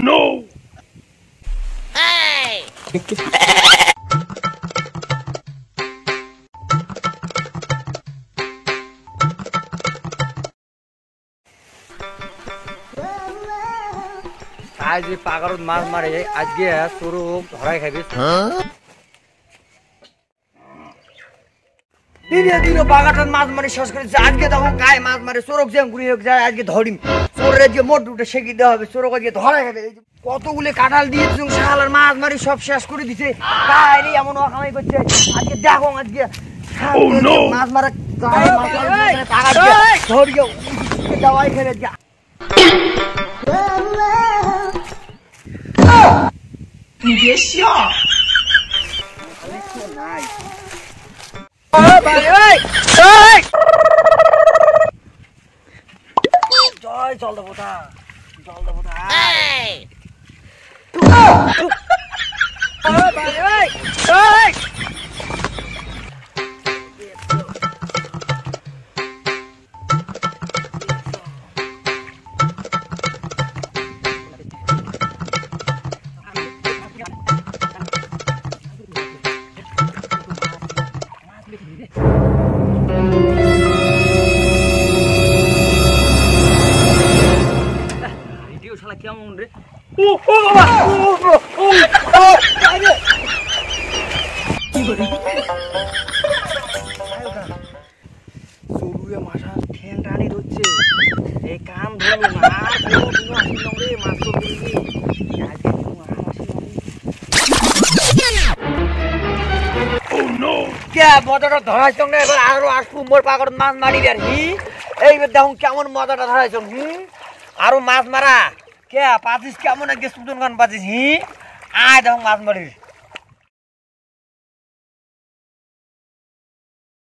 no! आज पागरत माছ मारे আজকে সরু ধরাই খাবি দিনে দিনে পাগরত মাছ মারি শেষ করে আজকে দেখো কায় মাছ মারে সরক যে ঘুরে যায় আজকে ধরিম সরে যে মোট উঠে শেকি দেওয়া হবে সরক আজকে ধরাই খাবে কতগুলো কাঁঠাল দিয়ে তুমি শালার মাছ মারি সব শেষ করে দিছে কায় রে এমন অকামাই করছে আজকে দেখো আজকে মাছ মারা কায় মাছ মারে পাগর ধরিও দাওয়াই খেলে যা你别笑。জল দেবো তা কেমন রে সরুয়ে মাথা ঠ্যাং টানি ধরছে এই কাম ধরবে না মাছ কে মজাটা ধরাইছ না এবার আরো আসবো মোর পাগর মাছ মারি আর এইবার দেখুন কেমন মজাটা ধরাইছ আরো মাছ মারা কে পাতিস কেমন আগে সুদন গান পাতিস আয় দেখুন মাছ মারিস